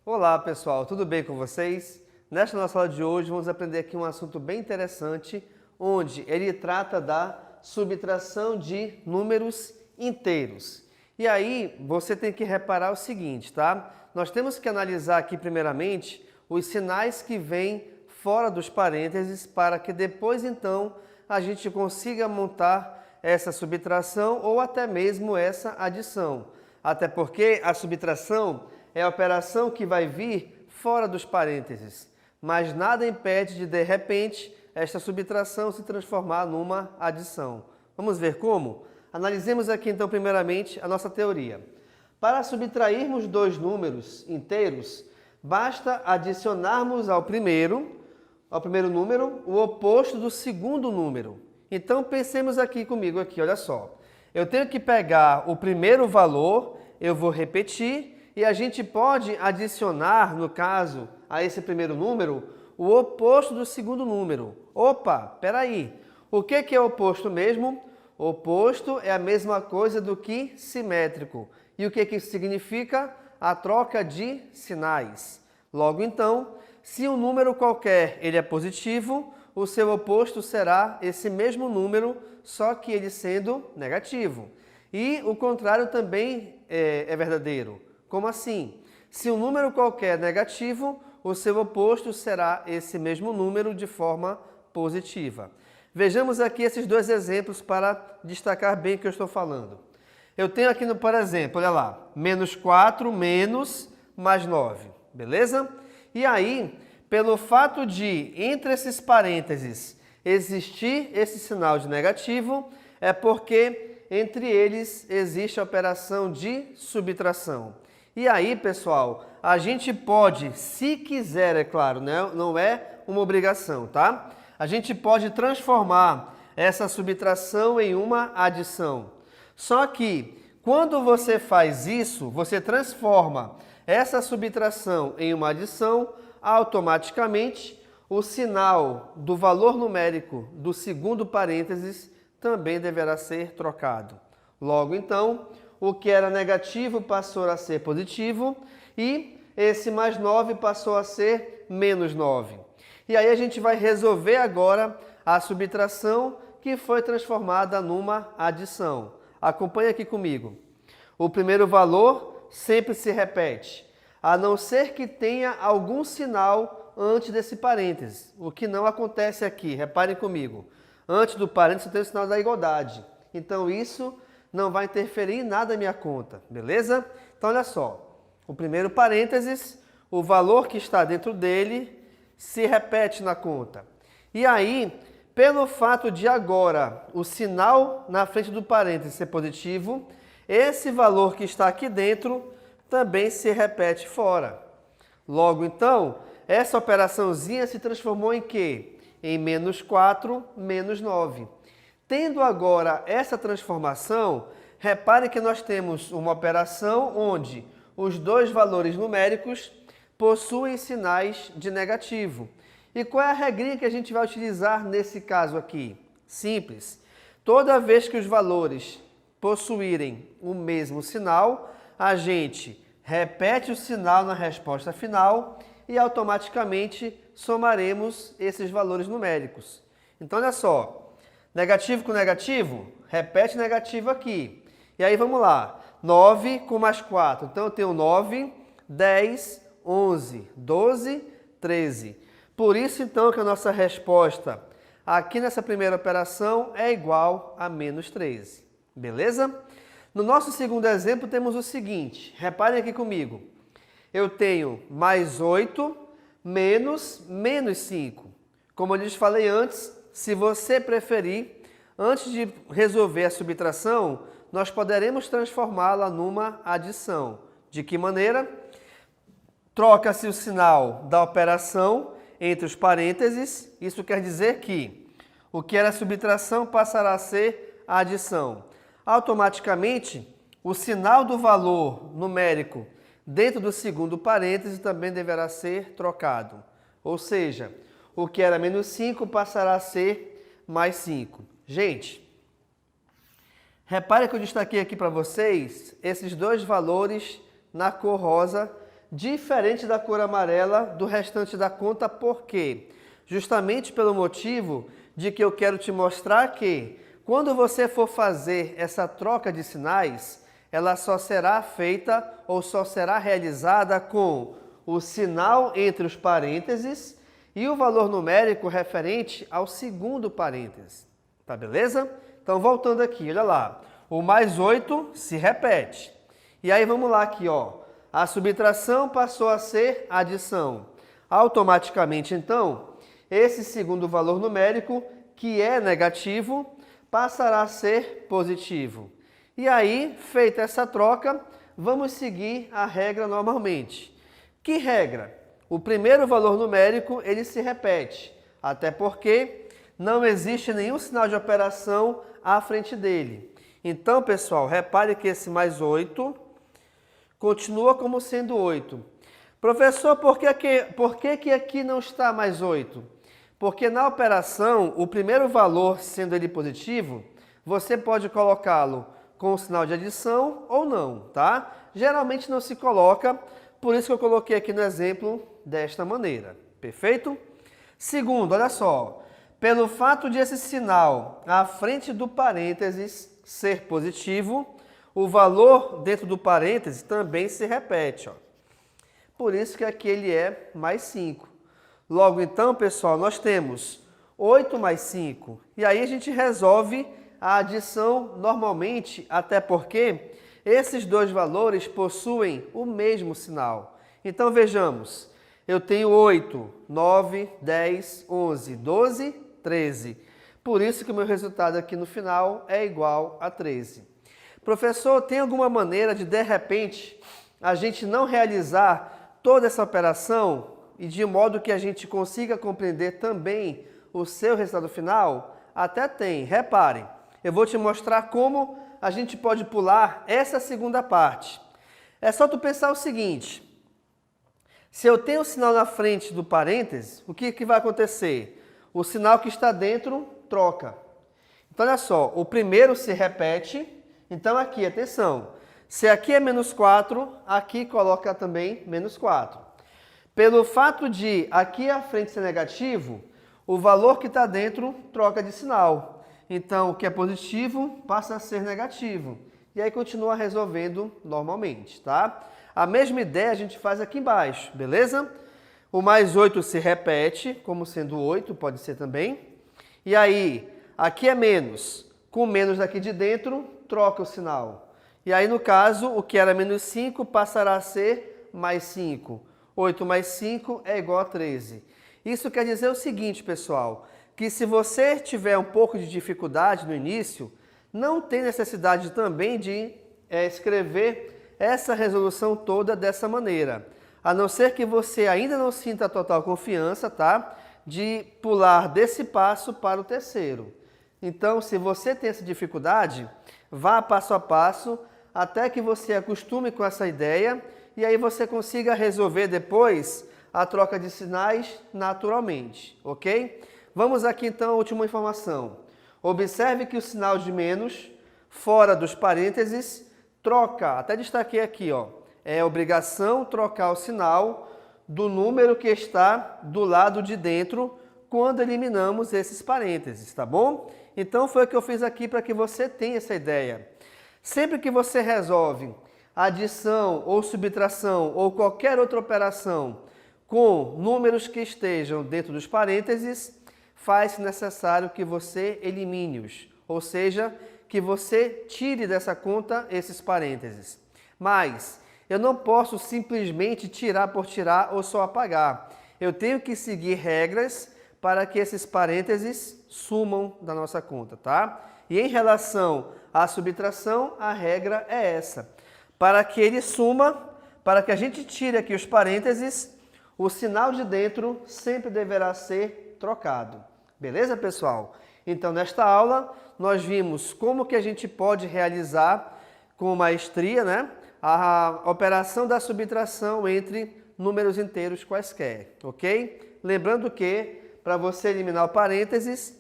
Olá pessoal, tudo bem com vocês? Nesta nossa aula de hoje vamos aprender aqui um assunto bem interessante, onde ele trata da subtração de números inteiros. E aí você tem que reparar o seguinte, tá? Nós temos que analisar aqui primeiramente os sinais que vêm fora dos parênteses para que depois então a gente consiga montar essa subtração ou até mesmo essa adição. Até porque a subtração é a operação que vai vir fora dos parênteses, mas nada impede de repente, esta subtração se transformar numa adição. Vamos ver como? Analisemos aqui então primeiramente a nossa teoria. Para subtrairmos dois números inteiros, basta adicionarmos ao primeiro número o oposto do segundo número. Então pensemos aqui comigo, olha só. Eu tenho que pegar o primeiro valor, eu vou repetir, e a gente pode adicionar, no caso, a esse primeiro número, o oposto do segundo número. Opa, peraí. O que é oposto mesmo? Oposto é a mesma coisa do que simétrico. E o que isso significa? A troca de sinais. Logo então, se um número qualquer ele é positivo, o seu oposto será esse mesmo número, só que ele sendo negativo. E o contrário também é verdadeiro. Como assim? Se um número qualquer é negativo, o seu oposto será esse mesmo número de forma positiva. Vejamos aqui esses dois exemplos para destacar bem o que eu estou falando. Eu tenho aqui, por exemplo, olha lá, menos 4 menos mais 9, beleza? E aí, pelo fato de, entre esses parênteses, existir esse sinal de negativo, é porque entre eles existe a operação de subtração. E aí, pessoal, a gente pode, se quiser, é claro, né? Não é uma obrigação, tá? A gente pode transformar essa subtração em uma adição. Só que, quando você faz isso, você transforma essa subtração em uma adição, automaticamente o sinal do valor numérico do segundo parênteses também deverá ser trocado. Logo, então, o que era negativo passou a ser positivo e esse mais 9 passou a ser menos 9. E aí a gente vai resolver agora a subtração que foi transformada numa adição. Acompanhe aqui comigo. O primeiro valor sempre se repete, a não ser que tenha algum sinal antes desse parênteses, o que não acontece aqui. Reparem comigo. Antes do parênteses tem o sinal da igualdade. Então isso não vai interferir em nada na minha conta, beleza? Então, olha só, o primeiro parênteses, o valor que está dentro dele se repete na conta. E aí, pelo fato de agora o sinal na frente do parênteses ser positivo, esse valor que está aqui dentro também se repete fora. Logo, então, essa operaçãozinha se transformou em quê? Em menos 4, menos 9. Tendo agora essa transformação, repare que nós temos uma operação onde os dois valores numéricos possuem sinais de negativo. E qual é a regrinha que a gente vai utilizar nesse caso aqui? Simples. Toda vez que os valores possuírem o mesmo sinal, a gente repete o sinal na resposta final e automaticamente somaremos esses valores numéricos. Então, olha só. Negativo com negativo, repete negativo aqui. E aí vamos lá, 9 com mais 4. Então eu tenho 9, 10, 11, 12, 13. Por isso então que a nossa resposta aqui nessa primeira operação é igual a menos 13. Beleza? No nosso segundo exemplo temos o seguinte, reparem aqui comigo. Eu tenho mais 8 menos 5. Como eu lhes falei antes, se você preferir, antes de resolver a subtração, nós poderemos transformá-la numa adição. De que maneira? Troca-se o sinal da operação entre os parênteses. Isso quer dizer que o que era subtração passará a ser adição. automaticamente o sinal do valor numérico dentro do segundo parêntese também deverá ser trocado. Ou seja, o que era menos 5 passará a ser mais 5. Gente, repare que eu destaquei aqui para vocês esses dois valores na cor rosa, diferente da cor amarela do restante da conta. Por quê? Justamente pelo motivo de que eu quero te mostrar que quando você for fazer essa troca de sinais, ela só será feita ou só será realizada com o sinal entre os parênteses e o valor numérico referente ao segundo parêntese. Tá beleza? Então, voltando aqui, olha lá. O mais 8 se repete. E aí, vamos lá aqui, ó. A subtração passou a ser adição. Automaticamente, então, esse segundo valor numérico, que é negativo, passará a ser positivo. E aí, feita essa troca, vamos seguir a regra normalmente. Que regra? O primeiro valor numérico, ele se repete, até porque não existe nenhum sinal de operação à frente dele. Então, pessoal, repare que esse mais 8 continua como sendo 8. Professor, por que aqui não está mais 8? Porque na operação, o primeiro valor, sendo ele positivo, você pode colocá-lo com o sinal de adição ou não, tá? Geralmente não se coloca, por isso que eu coloquei aqui no exemplo desta maneira, perfeito? Segundo, olha só, pelo fato de esse sinal à frente do parênteses ser positivo, o valor dentro do parêntese também se repete, ó. Por isso que aqui ele é mais 5. Logo então, pessoal, nós temos 8 mais 5. E aí a gente resolve a adição normalmente, até porque esses dois valores possuem o mesmo sinal. Então vejamos, eu tenho 8, 9, 10, 11, 12, 13. Por isso que o meu resultado aqui no final é igual a 13. Professor, tem alguma maneira de repente, a gente não realizar toda essa operação e de modo que a gente consiga compreender também o seu resultado final? Até tem. Reparem, eu vou te mostrar como a gente pode pular essa segunda parte. É só tu pensar o seguinte, se eu tenho o sinal na frente do parêntese, o que vai acontecer? O sinal que está dentro troca. Então, olha só, o primeiro se repete, então aqui, atenção, se aqui é menos 4, aqui coloca também menos 4. Pelo fato de aqui à frente ser negativo, o valor que está dentro troca de sinal. Então, o que é positivo passa a ser negativo. E aí continua resolvendo normalmente, tá? A mesma ideia a gente faz aqui embaixo, beleza? O mais 8 se repete, como sendo 8, pode ser também. E aí, aqui é menos. Com menos daqui de dentro, troca o sinal. E aí, no caso, o que era menos 5 passará a ser mais 5. 8 mais 5 é igual a 13. Isso quer dizer o seguinte, pessoal, que se você tiver um pouco de dificuldade no início, não tem necessidade também de escrever essa resolução toda dessa maneira. A não ser que você ainda não sinta total confiança, tá? De pular desse passo para o terceiro. Então, se você tem essa dificuldade, vá passo a passo até que você acostume com essa ideia e aí você consiga resolver depois a troca de sinais naturalmente, ok? Vamos aqui então à última informação. Observe que o sinal de menos, fora dos parênteses, troca, até destaquei aqui, ó, é obrigação trocar o sinal do número que está do lado de dentro quando eliminamos esses parênteses, tá bom? Então foi o que eu fiz aqui para que você tenha essa ideia. Sempre que você resolve adição ou subtração ou qualquer outra operação com números que estejam dentro dos parênteses, faz necessário que você elimine-os, ou seja, que você tire dessa conta esses parênteses. Mas eu não posso simplesmente tirar por tirar ou só apagar. Eu tenho que seguir regras para que esses parênteses sumam da nossa conta, tá? E em relação à subtração, a regra é essa. Para que ele suma, para que a gente tire aqui os parênteses, o sinal de dentro sempre deverá ser trocado. Beleza, pessoal? Então, nesta aula, nós vimos como que a gente pode realizar com maestria, né, a operação da subtração entre números inteiros quaisquer, ok? Lembrando que, para você eliminar o parênteses,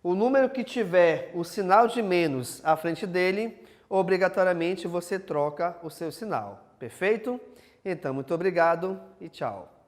o número que tiver o sinal de menos à frente dele, obrigatoriamente você troca o seu sinal, perfeito? Então, muito obrigado e tchau.